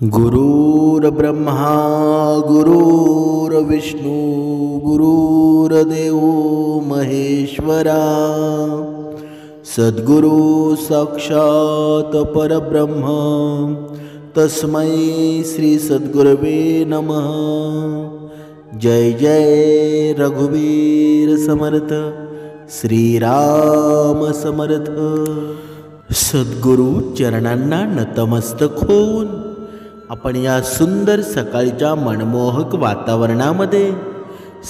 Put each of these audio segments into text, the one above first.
गुरुर्ब्रह्मा गुरुर्विष्णू गुरुर्देव महेश्वरा सद्गुरु साक्षात परब्रह्म तस्मै श्री सद्गुरवे नमः। जय जय रघुवीर समर्थ श्रीराम समर्थ। सद्गुरु चरणांना नतमस्तक होऊन आपण या सुंदर सकाळच्या मनमोहक वातावरणामध्ये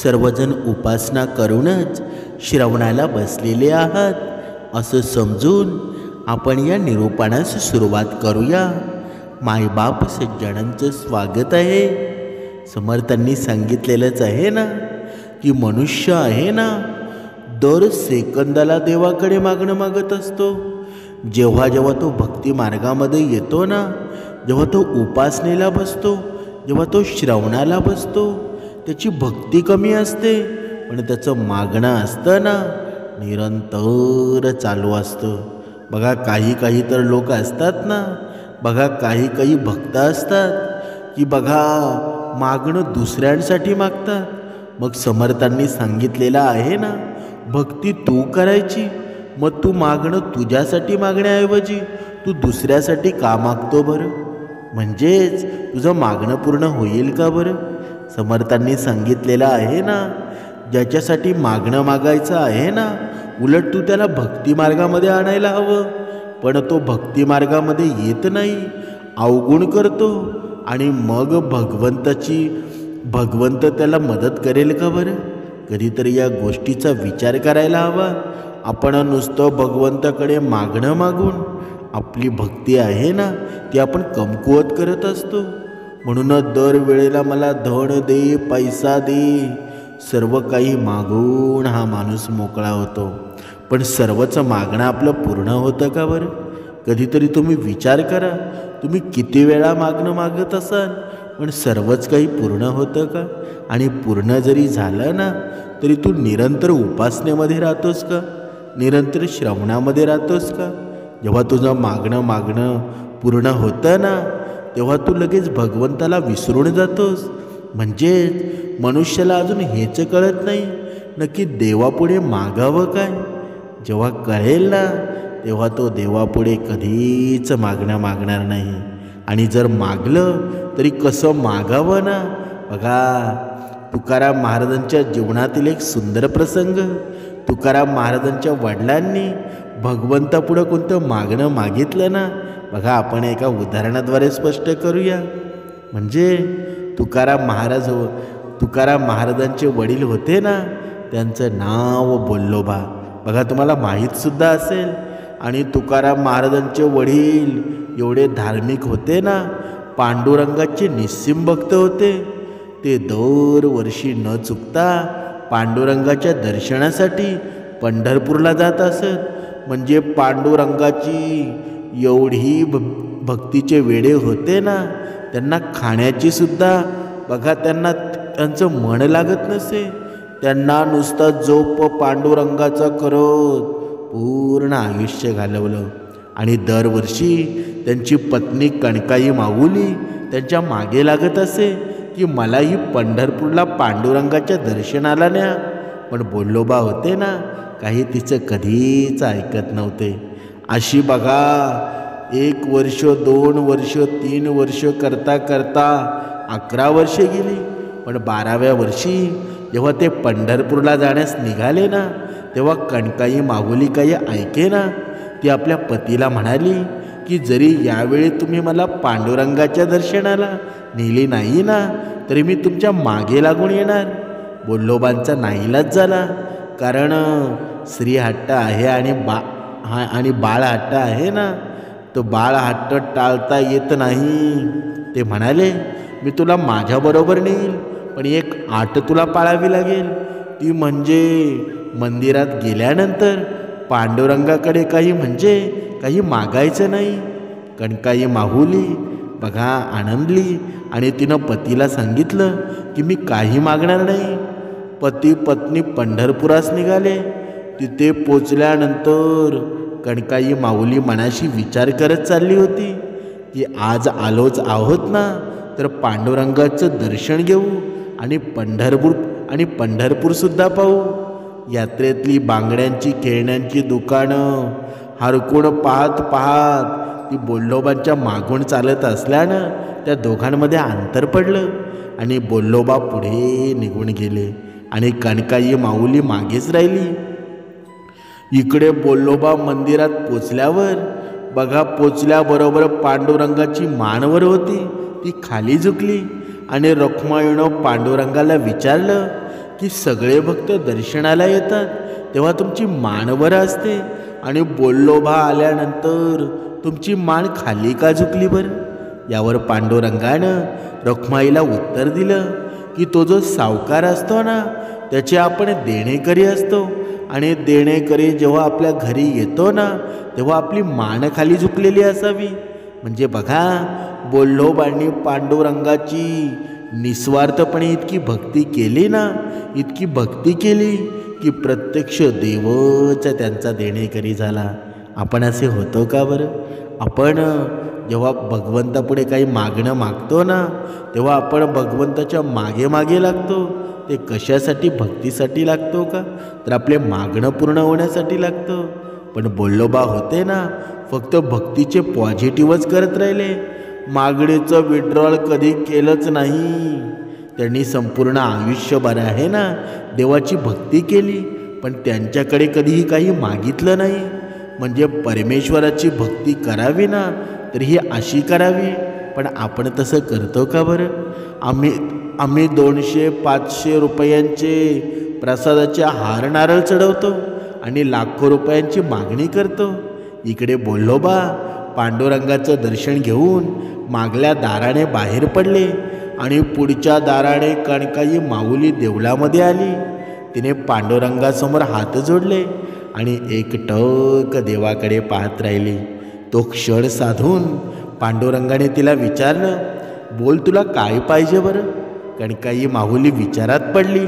सर्वजण उपासना करूनच श्रवणाला बसलेले आहात असं समजून आपण या निरूपणास सुरुवात करूया। मायबाप सज्जनांचं स्वागत आहे। समर्थांनी सांगितलेलंच आहे ना की मनुष्य आहे ना दर सेकंदाला देवाकडे मागणं मागत असतो। जेव्हा जेव्हा तो भक्ती मार्गामध्ये येतो ना, जेव्हा तो उपासनेला बसतो, जेव्हा तो श्रवणाला बसतो, त्याची भक्ती कमी असते पण त्याचं मागणं असतं ना निरंतर चालू असतं। बघा काही तर लोक असतात ना, बघा काही भक्त असतात की बघा मागणं दुसऱ्यांसाठी मागतात। मग समर्थांनी सांगितलेलं आहे ना भक्ती तू करायची, मग तू मागणं तुझ्यासाठी मागण्याऐवजी तू दुसऱ्यासाठी का मागतो बरं? म्हणजेच तुझं मागणं पूर्ण होईल का बरं? समर्थांनी सांगितलेलं आहे ना ज्याच्यासाठी मागणं मागायचं आहे ना उलट तू त्याला भक्ती मार्गामध्ये आणायला हवं, पण तो भक्ती मार्गामध्ये येत नाही, अवगुण करतो आणि मग भगवंत त्याला मदत करेल का बरं? कधीतरी या गोष्टीचा विचार करायला हवा। आपण नुसतं भगवंताकडे मागणं मागून आपली भक्ती आहे ना ती आपण कमकुवत करत असतो। म्हणून दर वेळेला मला धन दे, पैसा दे, सर्व काही मागून हा माणूस मोकळा होतो, पण सर्वच मागणं आपलं पूर्ण होतं का बरं? कधीतरी तुम्ही विचार करा, तुम्ही किती वेळा मागणं मागत असाल पण सर्वच काही पूर्ण होतं का? आणि पूर्ण जरी झालं ना तरी तू निरंतर उपासनेमध्ये राहतोस का? निरंतर श्रवणामध्ये राहतोस का? जेव्हा तुझं मागणं पूर्ण होतं ना तेव्हा तू लगेच भगवंताला विसरून जातोस। म्हणजेच मनुष्याला अजून हेच कळत नाही नक्की देवापुढे मागावं काय। जेव्हा कळेल ना तेव्हा तो देवापुढे कधीच मागणं मागणार नाही, आणि जर मागलं तरी कसं मागावं ना। बघा तुकाराम महाराजांच्या जीवनातील एक सुंदर प्रसंग। तुकाराम महाराजांच्या वडिलांनी भगवंतापुढं कोणतं मागणं मागितलं ना, बघा आपण एका उदाहरणाद्वारे स्पष्ट करूया। म्हणजे तुकाराम महाराजांचे वडील होते ना, त्यांचं नाव बोल्लोबा। बघा तुम्हाला माहीतसुद्धा असेल। आणि तुकाराम महाराजांचे वडील एवढे धार्मिक होते ना, पांडुरंगाचे निस्सीम भक्त होते। ते दरवर्षी न चुकता पांडुरंगाच्या दर्शनासाठी पंढरपूरला जात असत। म्हणजे पांडुरंगाची एवढी भक्तीचे वेडे होते ना, त्यांना खाण्याची सुद्धा बघा त्यांचं मन लागत नसे। त्यांना नुसता जोप पांडुरंगाचा करत पूर्ण आयुष्य घालवलं। आणि दरवर्षी त्यांची पत्नी कणकाई माऊली त्यांच्या मागे लागत असे की मलाही पंढरपूरला पांडुरंगाच्या दर्शनाला न्या, पण बोल्लोबा होते ना काही तिचं कधीच ऐकत नव्हते। अशी बघा 1 वर्ष 2 वर्ष 3 वर्ष करता 11 वर्षे गेली। पण 12व्या वर्षी जेव्हा ते पंढरपूरला जाण्यास निघाले ना तेव्हा कणकाई माऊली काही ऐके ना, ती आपल्या पतीला म्हणाली की जरी यावेळी तुम्ही मला पांडुरंगाच्या दर्शनाला नेली नाही ना तरी मी तुमच्या मागे लागून येणार। बोल्लोबांचा नाईलाज झाला, कारण स्त्री हट्ट आहे आणि बाळ हट्ट आहे ना, तो बाळ हट्ट टाळता येत नाही। ते म्हणाले मी तुला माझ्याबरोबर नेईल, पण एक अट तुला पाळावी लागेल, ती म्हणजे मंदिरात गेल्यानंतर पांडुरंगाकडे काही मागायचं नाही। कणकाई माऊली बघा आनंदली आणि तिनं पतीला सांगितलं की मी काही मागणार नाही। पती पत्नी पंढरपुरास निघाले। तिथे पोचल्यानंतर कणकाई माऊली मनाशी विचार करत चालली होती की आज आलोच आहोत ना, तर पांडुरंगाचं दर्शन घेऊ आणि पंढरपूर सुद्धा पाहू. यात्रेतली बांगड्यांची खेळण्यांची दुकानं हरकून पाहत पाहत ती बोल्लोबांच्या मागून चालत असल्यानं त्या दोघांमध्ये अंतर पडलं आणि बोल्लोबा पुढे निघून गेले आणि कणकाई माऊली मागेच राहिली. इकडे बोल्लोबा मंदिरात पोचल्यावर बघा, पोचल्याबरोबर पांडुरंगाची मानवर होती ती खाली झुकली आणि रखुमाईनं पांडुरंगाला विचारलं की सगळे भक्त दर्शनाला येतात तेव्हा तुमची मानवर असते आणि बोल्लोबा आल्यानंतर तुमची मान खाली का झुकली बरं? यावर पांडुरंगानं रखुमाईला उत्तर दिलं की तो जो सावकार असतो ना, त्याचे आपण देणेकरी असतो आणि देणेकरी जेव्हा आपल्या घरी येतो ना, तेव्हा आपली मान खाली झुकलेली असावी. म्हणजे बघा, बोल्लोबांनी पांडुरंगाची निस्वार्थपणे इतकी भक्ती केली ना, इतकी भक्ती केली की प्रत्यक्ष देवच त्यांचा देणेकरी झाला. आपण असे होतो का बरं? आपण जेव्हा भगवंतापुढे काही मागणं मागतो ना, तेव्हा आपण भगवंताच्या मागे मागे लागतो. ते कशासाठी? भक्तीसाठी लागतो का? तर आपले मागणं पूर्ण होण्यासाठी लागतं. पण बोल्लोबा होते ना, फक्त भक्तीचे पॉझिटिव्हच करत राहिले, मागणीचं विड्रॉल कधी केलंच नाही. त्यांनी संपूर्ण आयुष्यभर आहे ना देवाची भक्ती केली, पण त्यांच्याकडे कधीही काही मागितलं नाही. म्हणजे परमेश्वराची भक्ती करावी ना, तर ही अशी करावी. पण आपण तसं करतो का बरं? आम्ही 200-500 रुपयांचे प्रसादाचे हार नारळ चढवतो आणि लाखो रुपयांची मागणी करतो. इकडे बोल्लोबा पांडुरंगाचं दर्शन घेऊन मागल्या दाराने बाहेर पडले आणि पुढच्या दाराने कणकाई माऊली देवळामध्ये आली. तिने पांडुरंगासमोर हात जोडले आणि एकटक देवाकडे पाहत राहिली. तो क्षण साधून पांडुरंगाने तिला विचारलं, बोल, तुला काय पाहिजे बरं? कणकाई माऊली विचारात पडली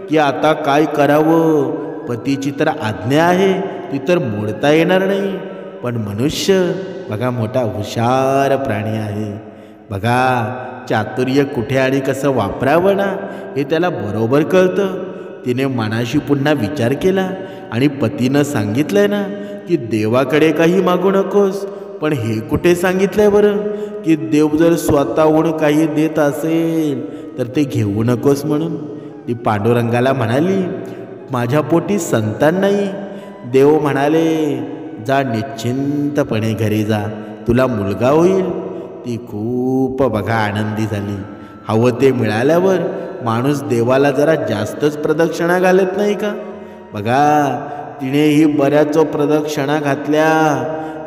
की आता काय करावं? पतीची तर आज्ञा आहे, ती तर मोडता येणार नाही. पण मनुष्य बघा मोठा हुशार प्राणी आहे. बघा, चातुर्य कुठे आणि कसं वापरावं ना, हे त्याला बरोबर कळतं. तिने मनाशी पुन्हा विचार केला आणि पतीनं सांगितलंय ना की देवाकडे काही मागू नकोस, पण हे कुठे सांगितलंय बरं की देव जर स्वतःहून काही देत असेल तर ते घेऊ नकोस म्हणून? ती पांडुरंगाला म्हणाली, माझ्या पोटी संतान नाही. देव म्हणाले, जा निश्चिंतपणे घरी जा, तुला मुलगा होईल. ती खूप बघा आनंदी झाली. हवं ते मिळाल्यावर माणूस देवाला जरा जास्तच प्रदक्षिणा घालत नाही का? बघा, तिनेही बऱ्याच प्रदक्षिणा घातल्या.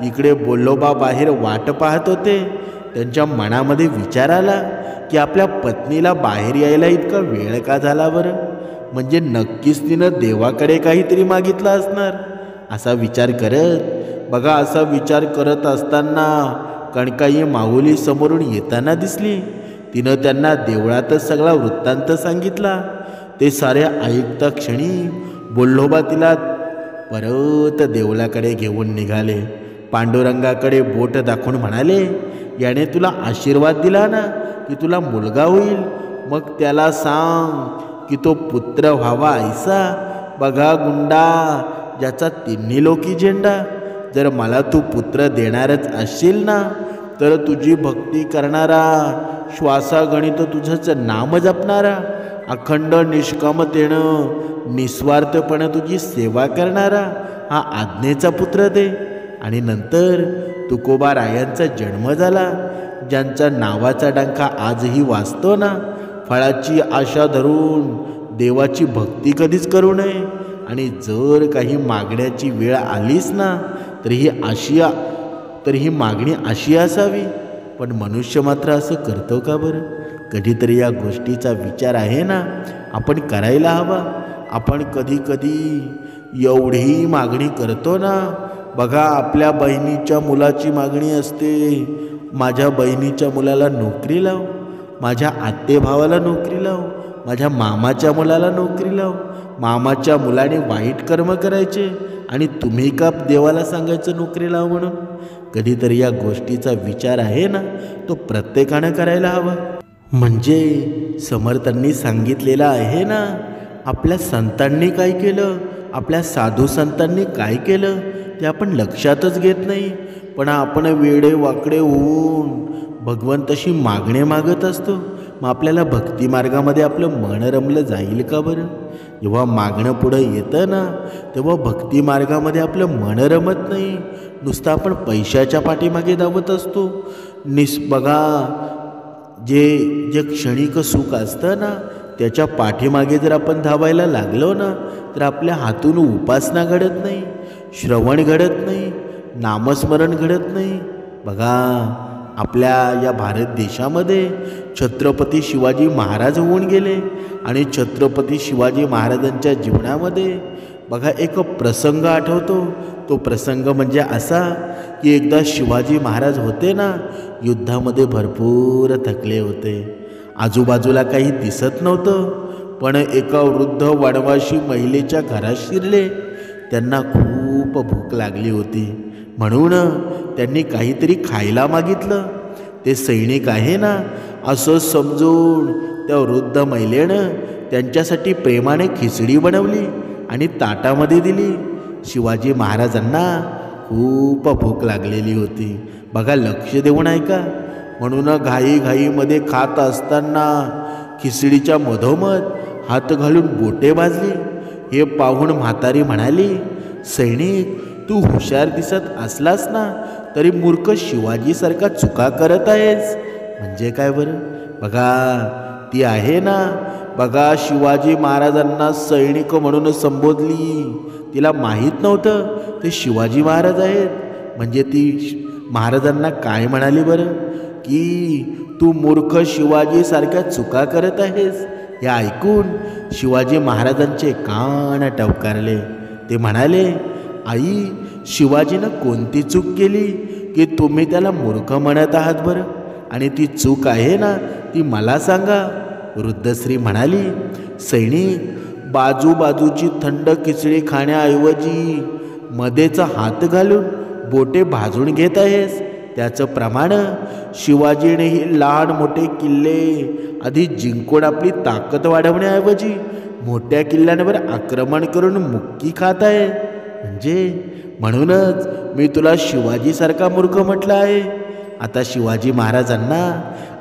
इकडे बोल्लोबा बाहेर वाट पाहत होते. त्यांच्या मनामध्ये विचार आला की आपल्या पत्नीला बाहेर यायला इतका वेळ का झाला बरं? म्हणजे नक्कीच तिनं देवाकडे काहीतरी मागितलं असणार, असा विचार करत असताना कणकाई माऊली समोरून येताना दिसली. तिनं त्यांना देवळातच सगळा वृत्तांत सांगितला. ते सारे ऐकता क्षणी बोल्लोबा तिला परत देवळाकडे घेऊन निघाले. पांडुरंगाकडे बोट दाखवून म्हणाले, याने तुला आशीर्वाद दिला ना की तुला मुलगा होईल, मग त्याला सांग की तो पुत्र व्हावा ऐसा. बघा गुंडा, ज्याचा तिन्ही लोकी झेंडा, जर मला तू पुत्र देणारच असशील ना, तर तुझी भक्ती करणारा, श्वासागणित तुझंच नाम जपणारा, अखंड निष्कामतेनं निस्वार्थपणे तुझी सेवा करणारा हा आज्ञेचा पुत्र दे. आणि नंतर तुकोबारायांचा जन्म झाला, ज्यांच्या नावाचा डंका आजही वाजतो ना. फळाची आशा धरून देवाची भक्ती कधीच करू नये. आणि जर काही मागण्याची वेळ आलीच ना, तर ही मागणी अशी असावी. पण मनुष्य मात्र असं करतो का बरं? कधीतरी या गोष्टीचा विचार आहे ना, आपण करायला हवा. आपण कधी एवढी मागणी करतो ना. बघा, आपल्या बहिणीच्या मुलाची मागणी असते, माझ्या बहिणीच्या मुलाला नोकरी लाव, माझ्या आत्तेभावाला नोकरी लाव, माझ्या मामाच्या मुलाला नोकरी लाव. मामाच्या मुलाने वाईट कर्म करायचे आणि तुम्ही का देवाला सांगायचं नोकरी लाव म्हणून? कधीतरी या गोष्टीचा विचार आहे ना, तो प्रत्येकानं करायला हवा. म्हणजे समर्थांनी सांगितलेलं आहे ना, आपल्या संतांनी काय केलं, आपल्या साधू संतांनी काय केलं ते आपण लक्षातच घेत नाही. पण आपण वेडे वाकडे होऊन भगवंताशी मागणे मागत असतो. मग आपल्याला भक्ती मार्गामध्ये आपलं मन रमलं जाईल का बरं? जेव्हा मागणं पुढं येतं ना, तेव्हा भक्ती मार्गामध्ये आपलं मन रमत नाही. नुसतं आपण पैशाच्या पाठीमागे धावत असतो. बघा, जे क्षणिक सुख असतं ना, त्याच्या पाठीमागे जर आपण धावायला लागलो ना, तर आपल्या हातून उपासना घडत नाही, श्रवण घडत नाही, नामस्मरण घडत नाही. बघा, आपल्या या भारत देशामध्ये छत्रपती शिवाजी महाराज होऊन गेले आणि छत्रपती शिवाजी महाराजांच्या जीवनामध्ये बघा एक प्रसंग आठवतो. तो प्रसंग म्हणजे असा की एकदा शिवाजी महाराज होते ना, युद्धामध्ये भरपूर थकले होते. आजूबाजूला काही दिसत नव्हतं. पण एका वृद्ध वनवासी महिलेच्या घरात शिरले. त्यांना खूप भूक लागली होती, म्हणून त्यांनी काहीतरी खायला मागितलं. ते सैनिक आहे ना असं समजून त्या वृद्ध महिलेनं त्यांच्यासाठी प्रेमाने खिचडी बनवली आणि ताटामध्ये दिली. शिवाजी महाराजांना खूप भूक लागलेली होती. बघा, लक्ष देऊन ऐका. म्हणून घाईमध्ये खात असताना खिचडीच्या मधोमध हात घालून बोटे भाजली. हे पाहून म्हातारी म्हणाली, सैनिक, तू हुशार दिसत असलास ना, तरी मूर्ख शिवाजीसारखा चुका करत आहेस. म्हणजे काय बरं? बघा, ती आहे ना, बघा, शिवाजी महाराजांना सैनिक म्हणून संबोधली. तिला माहीत नव्हतं ते शिवाजी महाराज आहेत. म्हणजे ती महाराजांना काय म्हणाली बरं? की तू मूर्ख शिवाजीसारख्या चुका करत आहेस. हे ऐकून शिवाजी महाराजांचे कान टवकारले. ते म्हणाले, आई, शिवाजीनं कोणती चूक केली की तुम्ही त्याला मूर्ख म्हणत आहात बरं? आणि ती चूक आहे ना, ती मला सांगा. वृद्ध स्त्री म्हणाली, सैनिक, बाजूची थंड खिचडी खाण्याऐवजी मध्येचा हात घालून बोटे भाजून घेत आहेस. त्याचं प्रमाण शिवाजीनेही लहान मोठे किल्ले आधी जिंकून आपली ताकद वाढवण्याऐवजी मोठ्या किल्ल्यांवर आक्रमण करून मुक्की खात आहे. म्हणूनच मी तुला शिवाजीसारखा मूर्ख म्हटलं आहे. आता शिवाजी महाराजांना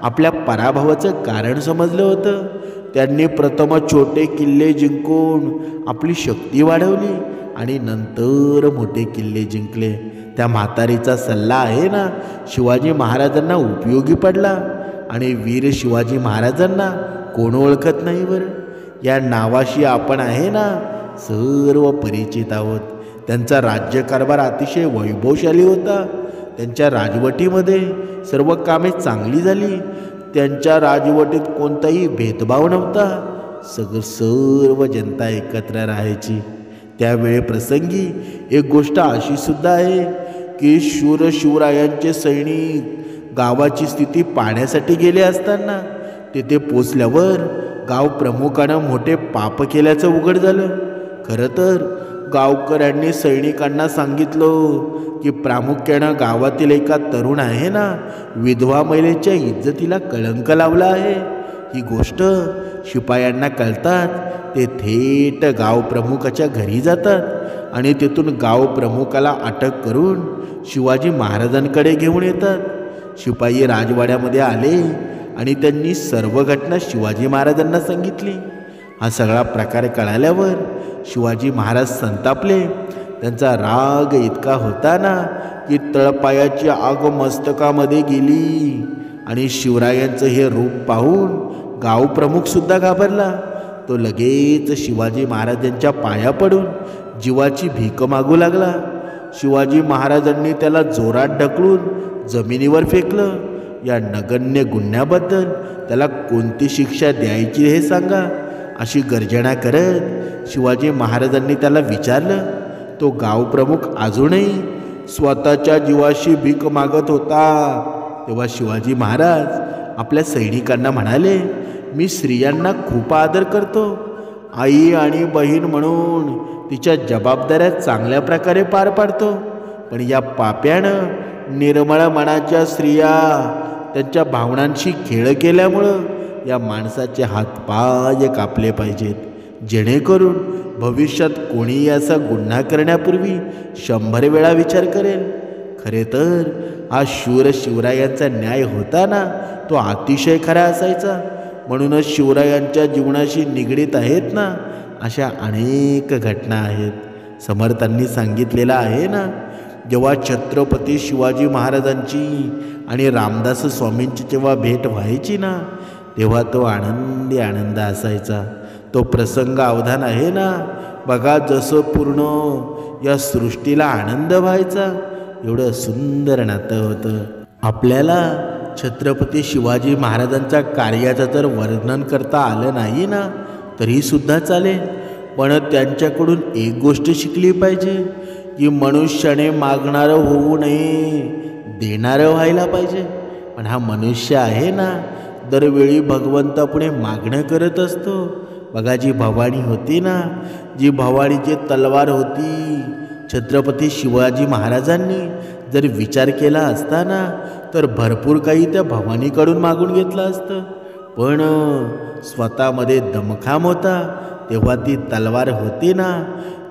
आपल्या पराभवाचं कारण समजलं होतं. त्यांनी प्रथम छोटे किल्ले जिंकून आपली शक्ती वाढवली आणि नंतर मोठे किल्ले जिंकले. त्या म्हातारीचा सल्ला आहे ना, शिवाजी महाराजांना उपयोगी पडला. आणि वीर शिवाजी महाराजांना कोण ओळखत नाही बरं? या नावाशी आपण आहे ना सर्व परिचित आहोत. त्यांचा राज्यकारभार अतिशय वैभवशाली होता. त्यांच्या राजवटीमध्ये सर्व कामे चांगली झाली. त्यांच्या राजवटीत कोणताही भेदभाव नव्हता. सर्व जनता एकत्र राहायची. त्यावेळे प्रसंगी एक गोष्ट अशी सुद्धा आहे की शिवरायांचे सैनिक गावाची स्थिती पाहण्यासाठी गेले असताना तेथे पोचल्यावर गाव प्रमुखानं मोठे पाप केल्याचं उघड झालं. खरं तर गावकऱ्यांनी सैनिकांना सांगितलं की प्रामुख्यानं गावातील एका तरुण आहे ना, विधवा महिलेच्या इज्जतीला कळंक लावला आहे. ही गोष्ट शिपायांना कळतात ते थेट गाव प्रमुखाच्या घरी जातात आणि तेथून गाव प्रमुखाला अटक करून शिवाजी महाराजांकडे घेऊन येतात. शिपाई राजवाड्यामध्ये आले आणि त्यांनी सर्व घटना शिवाजी महाराजांना सांगितली. हा सगळा प्रकार कळाल्यावर शिवाजी महाराज संतापले. त्यांचा राग इतका होता ना की तळपायाची आग मस्तकामध्ये गेली. आणि शिवरायांचं हे रूप पाहून गाव प्रमुख सुद्धा घाबरला. तो लगेच शिवाजी महाराजांच्या पाया पडून जीवाची भीक मागू लागला. शिवाजी महाराजांनी त्याला जोरात ढकलून जमिनीवर फेकलं. या नगण्य गुन्ह्याबद्दल त्याला कोणती शिक्षा द्यायची हे सांगा, अशी गर्जना करत शिवाजी महाराजांनी त्याला विचारलं. तो गाव प्रमुख अजूनही स्वतःच्या जीवाशी भीक मागत होता. तेव्हा शिवाजी महाराज आपल्या सैनिकांना म्हणाले, मी स्त्रियांना खूप आदर करतो. आई आणि बहीण म्हणून तिच्या जबाबदाऱ्या चांगल्या प्रकारे पार पाडतो. पण या पाप्यानं निर्मळ मनाच्या स्त्रिया त्यांच्या भावनांशी खेळ केल्यामुळं या माणसाचे हातपाय कापले पाहिजेत, जेणेकरून भविष्यात कोणी असा गुन्हा करण्यापूर्वी 100 वेळा विचार करेल. खरे तर हा शूर शिवरायांचा न्याय होता ना, तो अतिशय खरा असायचा. म्हणूनच शिवरायांच्या जीवनाशी निगडीत आहेत ना अशा अनेक घटना आहेत. समर्थांनी सांगितलेलं आहे ना, जेव्हा छत्रपती शिवाजी महाराजांची आणि रामदास स्वामींची जेव्हा भेट व्हायची ना, तेव्हा तो आनंदी आनंद असायचा. तो प्रसंग अवधान आहे ना, बघा जसं पूर्ण या सृष्टीला आनंद व्हायचा, एवढं सुंदर नातं होतं. आपल्याला छत्रपती शिवाजी महाराजांच्या कार्याचं जर वर्णन करता आलं नाही ना तरीसुद्धा चालेल, पण त्यांच्याकडून एक गोष्ट शिकली पाहिजे की मनुष्याने मागणारं होऊ नये, देणारं व्हायला पाहिजे. पण हा मनुष्य आहे ना, दरवेळी भगवंतापुढे मागणं करत असतो. बघा जी भवानी होती ना, जी भवानीची तलवार होती, छत्रपती शिवाजी महाराजांनी जर विचार केला असता ना तर भरपूर काही त्या भवानीकडून मागून घेतलं असतं. पण स्वतःमध्ये दमखाम होता, तेव्हा ती तलवार होती ना,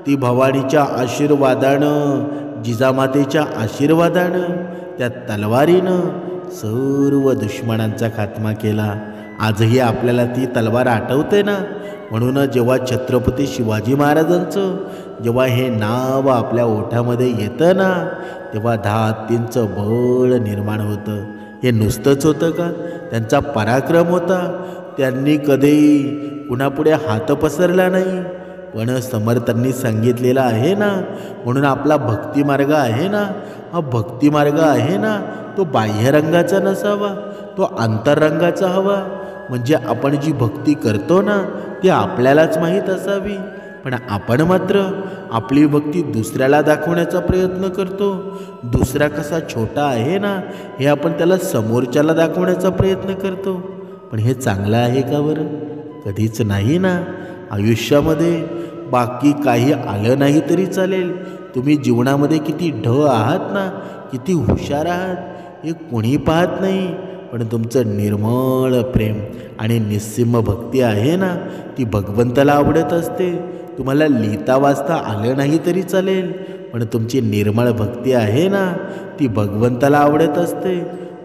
ती भवानीच्या आशीर्वादानं, जिजामातेच्या आशीर्वादानं, त्या तलवारीनं सर्व दुश्मनांचा खात्मा केला. आजही आपल्याला ती तलवार आठवते ना. म्हणून जेव्हा छत्रपती शिवाजी महाराजांचं जेव्हा हे नाव आपल्या ओठामध्ये येतं ना, तेव्हा 10 हत्तींचं बळ निर्माण होतं. हे नुसतंच होतं का? त्यांचा पराक्रम होता. त्यांनी कधी कुणापुढे हात पसरला नाही. पण समर्थांनी सांगितलेलं आहे ना, म्हणून आपला भक्तिमार्ग आहे ना, हा भक्तिमार्ग आहे ना, तो बाह्य रंगाचा नसावा, तो अंतररंगाचा हवा. म्हणजे आपण जी भक्ती करतो ना ती आपल्यालाच माहीत असावी. पण आपण मात्र आपली भक्ती दुसऱ्याला दाखवण्याचा प्रयत्न करतो. दुसरा कसा छोटा आहे ना हे आपण त्याला समोरच्याला दाखवण्याचा प्रयत्न करतो. पण हे चांगलं आहे का बरं? कधीच नाही ना. आयुष्यामध्ये बाकी काही आलं नाही तरी चालेल, तुम्ही जीवनामध्ये किती आहात ना, किती हुशार आहात हे कोणी पाहत नाही. पण तुमचं निर्मळ प्रेम आणि निस्सीम भक्ती आहे ना, ती भगवंताला आवडत असते. तुम्हाला लिहिता वाचता आलं नाही तरी चालेल, पण तुमची निर्मळ भक्ती आहे ना, ती भगवंताला आवडत असते.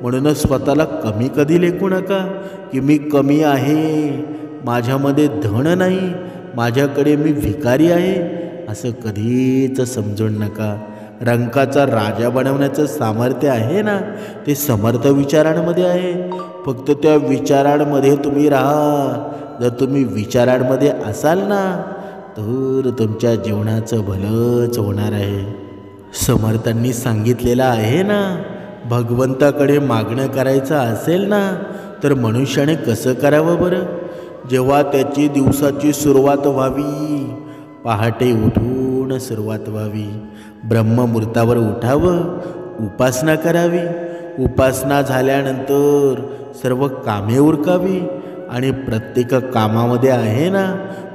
म्हणूनच स्वतःला कमी कधी लेखू नका की मी कमी आहे, माझ्यामध्ये धन नाही, माझ्याकडे मी भिकारी आहे, असं कधीच समजून नका. रंकाचा राजा बनवण्याचं सामर्थ्य आहे ना, ते समर्थ विचारांमध्ये आहे. फक्त त्या विचारांमध्ये तुम्ही राहा. जर तुम्ही विचारांमध्ये असाल ना तर तुमच्या जीवनाचं भलंच होणार आहे. समर्थांनी सांगितलेलं आहे ना, भगवंताकडे मागणं करायचं असेल ना तर मनुष्याने कसं करावं बरं? जेव्हा त्याची दिवसाची सुरुवात व्हावी, पहाटे उठून सुरुवात व्हावी, ब्रह्ममुहूर्तावर उठावं, उपासना करावी, उपासना झाल्यानंतर सर्व कामे उरकावी आणि प्रत्येक कामामध्ये आहे ना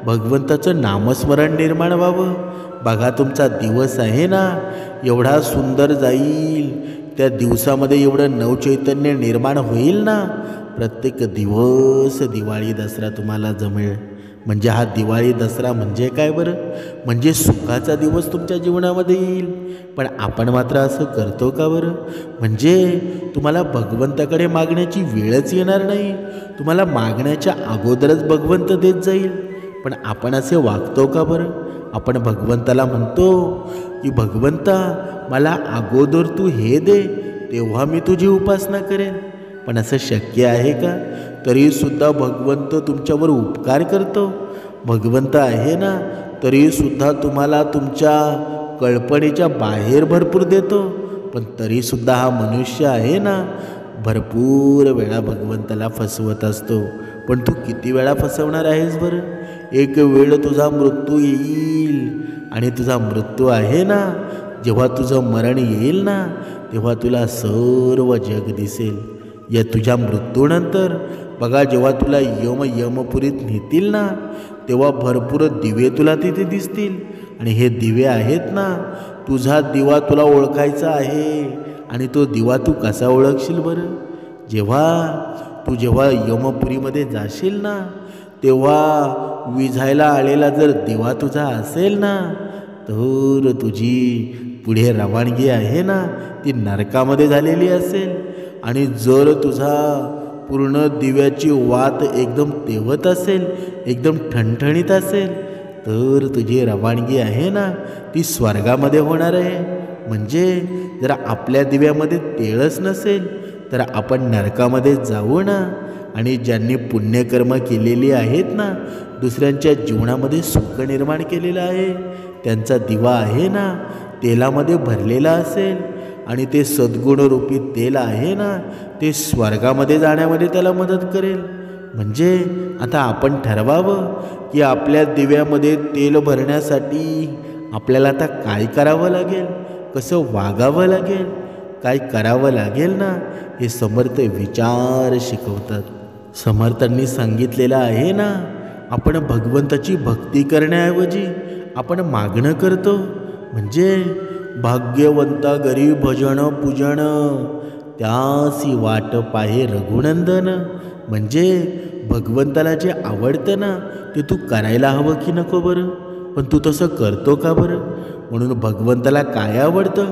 भगवंताचं नामस्मरण निर्माण व्हावं. बघा तुमचा दिवस आहे ना एवढा सुंदर जाईल, त्या दिवसामध्ये एवढं नवचैतन्य निर्माण होईल ना, प्रत्येक दिवस दिवाळी दसरा तुम्हाला जमेल. म्हणजे हा दिवाळी दसरा म्हणजे काय बरं? म्हणजे सुखाचा दिवस तुमच्या जीवनामध्ये येईल. पण आपण मात्र असं करतो का बरं? म्हणजे तुम्हाला भगवंताकडे मागण्याची वेळच येणार नाही, तुम्हाला मागण्याच्या अगोदरच भगवंत देत जाईल. पण आपण असे वागतो का बरं? आपण भगवंताला म्हणतो की भगवंता मला अगोदर तू हे दे, तेव्हा मी तुझी उपासना करेन. पण असं शक्य आहे का? तरीसुद्धा भगवंत तुमच्यावर उपकार करतो. भगवंत आहे ना तरीसुद्धा तुम्हाला तुमच्या कल्पनेच्या बाहेर भरपूर देतो. पण तरीसुद्धा हा मनुष्य आहे ना भरपूर वेळा भगवंताला फसवत असतो. पण तू किती वेळा फसवणार आहेस बरं? एक वेळ तुझा मृत्यू येईल आणि तुझा मृत्यू आहे ना, जेव्हा तुझं मरण येईल ना तेव्हा तुला सर्व जग दिसेल. या तुझ्या मृत्यूनंतर बघा जेव्हा तुला यमपुरीत नेतील ना तेव्हा भरपूर दिवे तुला तिथे दिसतील आणि हे दिवे आहेत ना, तुझा दिवा तुला ओळखायचा आहे. आणि तो दिवा तू कसा ओळखशील बरं? जेव्हा यमपुरीमध्ये जाशील ना, तेव्हा विझायला आलेला जर दिवा तुझा असेल ना, तर तुझी पुढे रवानगी आहे ना, ती नरकामध्ये झालेली असेल. आणि जर तुझा पूर्ण दिव्याची वात एकदम तेवत असेल, एकदम ठणठणीत असेल, तर तुझी रवानगी आहे ना, ती स्वर्गामध्ये होणार आहे. म्हणजे जर आपल्या दिव्यामध्ये तेळच नसेल तर आपण नरकामध्ये जाऊ ना. आणि ज्यांनी पुण्यकर्म केलेली आहेत ना, दुसऱ्यांच्या जीवनामध्ये सुख निर्माण केलेलं आहे, त्यांचा दिवा आहे ना तेलामध्ये भरलेला असेल, आणि ते सद्गुणरूपी तेल आहे ना, ते स्वर्गामध्ये जाण्यामध्ये त्याला मदत करेल. म्हणजे आता आपण ठरवावं की आपल्या दिव्यामध्ये तेल भरण्यासाठी आपल्याला आता काय करावं लागेल, कसं वागावं लागेल, काय करावं लागेल ना, हे समर्थ विचार शिकवतात. समर्थांनी सांगितलेलं आहे ना, आपण भगवंताची भक्ती करण्याऐवजी आपण मागणं करतो. म्हणजे भाग्यवंता घरी भजन पूजन, त्यासी वाट पाहे रघुनंदन. म्हणजे भगवंताला जे आवडतं ना, ते तू करायला हवं की नको बरं? पण तू तसं करतो का बरं? म्हणून भगवंताला काय आवडतं?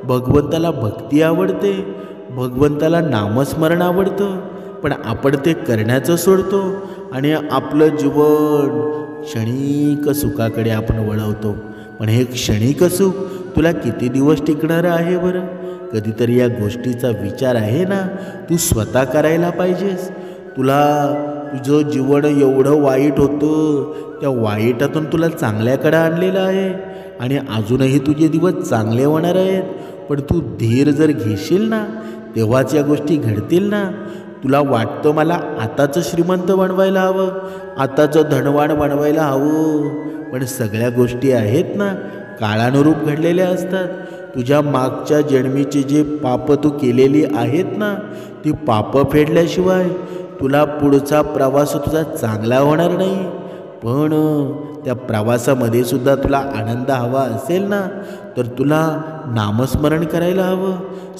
भगवंताला भक्ती आवडते, भगवंताला नामस्मरण आवडतं. पण आपण ते करण्याचं सोडतो आणि आपलं जीवन क्षणिक सुखाकडे आपण वळवतो. पण हे क्षणिक सुख तुला किती दिवस टिकणार आहे बरं? कधीतरी या गोष्टीचा विचार आहे ना, तू स्वतः करायला पाहिजेस. तुझं जीवन एवढं वाईट होतं, त्या वाईटातून तुला चांगल्याकडे आणलेलं आहे आणि अजूनही तुझे दिवस चांगले होणार आहेत. पण तू धीर जर घेशील ना, तेव्हाच या गोष्टी घडतील ना. तुला वाटतं मला आताचं श्रीमंत बनवायला हवं, आताचं धनवान बनवायला हवं, पण सगळ्या गोष्टी आहेत ना काळानुरूप घडलेल्या असतात. तुझ्या मागच्या जन्मीचे जे पाप तू केलेली आहेत ना, ती पाप फेडल्याशिवाय तुला पुढचा प्रवास तुझा चांगला होणार नाही. पण त्या प्रवासामध्ये सुद्धा तुला आनंद हवा असेल ना, तर तुला नामस्मरण करायला हवं,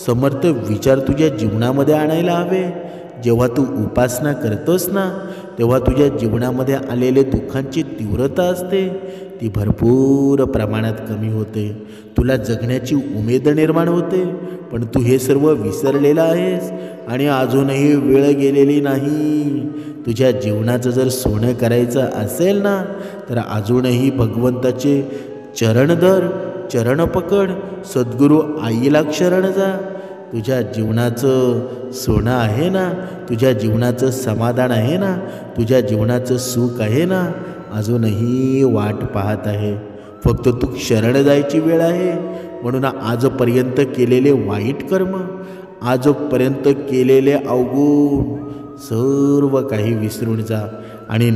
समर्थ विचार तुझ्या जीवनामध्ये आणायला हवे. जेव्हा तू उपासना करतोस ना, तेव्हा तुझ्या जीवनामध्ये आलेले दुःखांची तीव्रता असते, ती भरपूर प्रमाणात कमी होते. तुला जगण्याची उमेद निर्माण होते. पण तू हे सर्व विसरलेला आहेस आणि अजूनही वेळ गेलेली नाही. तुझ्या जीवनाचं जर सोनं करायचं असेल ना, तर अजूनही भगवंताचे चरण धर, चरण पकड, सद्गुरू आईला शरण जा. तुझ्या जीवनाचं सोनं आहे ना, तुझ्या जीवनाचं समाधान आहे ना, तुझ्या जीवनाचं सुख आहे ना, अजूनही वाट पाहत आहे. फक्त तू शरण जायची वेळ आहे. म्हणून आजपर्यंत केलेले वाईट कर्म, आजपर्यंत केलेले अवगुण सर्व काही विसरून जा. आणि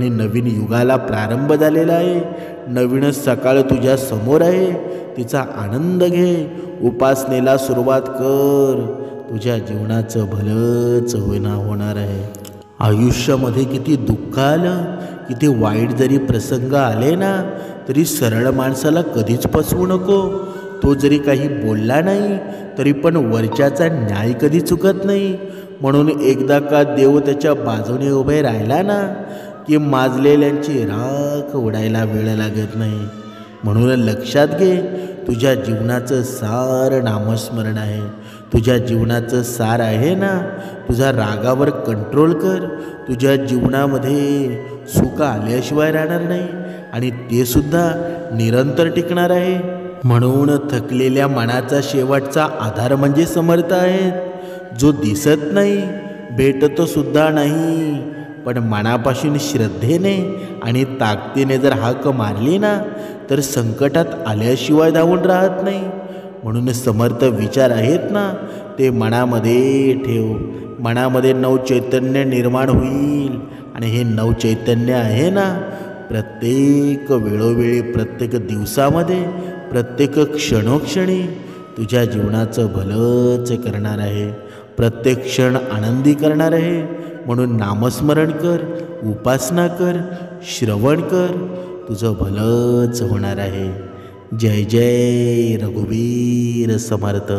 नवीन युगाला प्रारंभ झालेला आहे. नवीन सकाळ तुझ्या समोर आहे, तिचा आनंद घे. उपासनेला सुरुवात कर, तुझ्या जीवनाचं भलंच होणार आहे. आयुष्यामध्ये किती दुःख आलं, किती वाईट जरी प्रसंग आले ना, तरी सरळ माणसाला कधीच फसवू नको. तो जरी काही बोलला नाही तरी पण वरच्याचा न्याय कधी चुकत नाही. म्हणून एकदा का देव त्याच्या बाजूने उभे राहिला ना, की माजलेल्यांची राख उडायला वेळ लागत नाही. म्हणून लक्षात घे, तुझ्या जीवनाचं सार नामस्मरण आहे. तुझ्या जीवनाचं सार आहे ना, तुझा रागावर कंट्रोल कर. तुझ्या जीवनामध्ये सुख आल्याशिवाय राहणार नाही आणि ते सुद्धा निरंतर टिकणार आहे. म्हणून थकलेल्या मनाचा शेवटचा आधार म्हणजे समर्थ आहेत. जो दिसत नाही, भेटतो सुद्धा नाही, पण मनापासून श्रद्धेने आणि ताकदीने जर हाक मारली ना, तर संकटात आल्याशिवाय धावून राहत नाही. म्हणून समर्थ विचार आहेत ना, ते मनामध्ये ठेव. मनामध्ये नवचैतन्य निर्माण होईल. आणि हे नवचैतन्य आहे ना, प्रत्येक वेळोवेळी, प्रत्येक दिवसामध्ये, प्रत्येक क्षणोक्षणी तुझ्या जीवनाचं भलंच करणार आहे. प्रत्येक क्षण आनंदी करणार आहे. म्हणून नामस्मरण कर, उपासना कर, श्रवण कर. तुझं भलंच होणार आहे. जय जय रघुवीर समर्थ.